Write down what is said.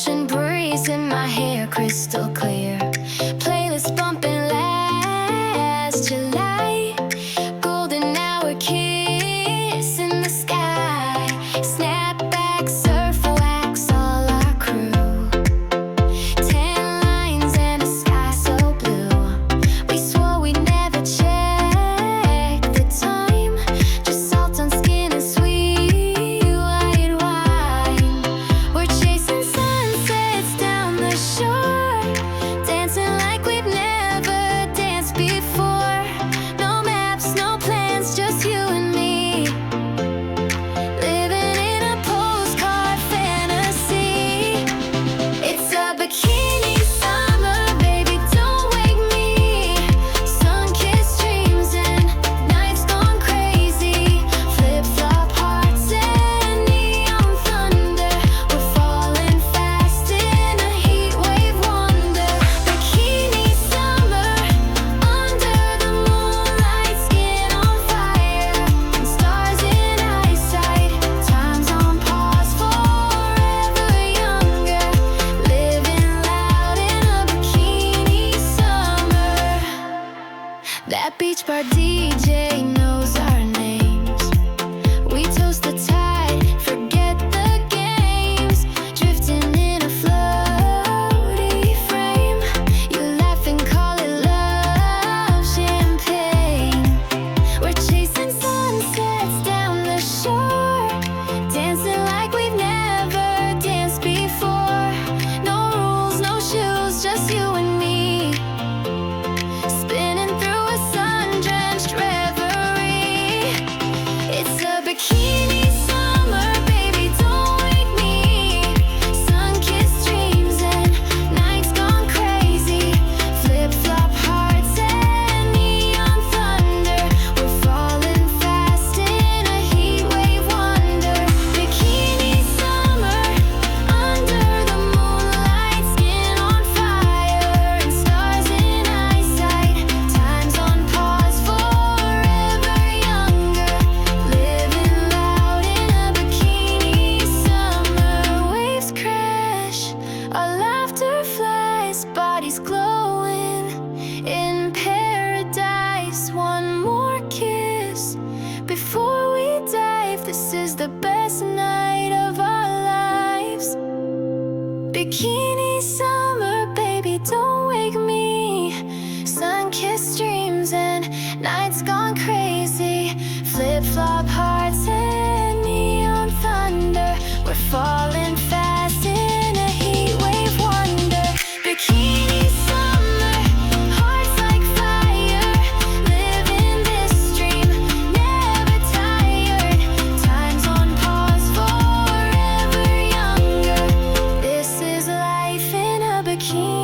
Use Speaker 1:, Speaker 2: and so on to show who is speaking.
Speaker 1: ocean breeze in my hair, crystal clear. Playlist bumping last July. Golden hour kiss in the sky. Snapback, surf wax, all our crew. Tan lines and a sky so blue. We swore we'd never check the time. Just salt on skin and sweet white wine. We're chasing sunsets down the shore, dancing like we've never danced before. No maps, no plans, just you and me, living in a postcard fantasy. It's a bikini summer, baby, don't wake me. Sun-kissed dreams and nights gone crazy. Flip-flop hearts and neon thunder. We're falling fast in a heat wave wonder. Bikini summer, under the moonlight, skin on fire, and stars in eyesight. Time's on pause, forever younger, living loud in a bikini summer. That beach bar DJ knows our names. We toast the tide, forget the games. Drifting in a floaty frame. You laugh and call it love champagne. We're chasing sunsets down the shore, dancing like we've never danced before. No rules, no shoes, just you and me, spinning through a sun-drenched reverie. It's a bikini summer, baby, don't wake me. Sun-kissed dreams and nights gone crazy. Flip-flop hearts and neon thunder. We're falling fast in a heat wave wonder. Bikini summer, under the moonlight, skin on fire, and stars in eyesight. Time's on pause, forever younger, living loud in a bikini summer. Waves crash, our laughter flies, bodies glowing in paradise. One more kiss before we dive. This is the best night of our lives. Bikini summer, baby, don't wake me. Sun-kissed dreams and nights gone crazy. Flip-flop hearts and neon thunder. We're falling fast in a heat wave wonder. Bikini summer, hearts like fire, living this dream, never tired. Time's on pause, forever younger. This is life in a bikini.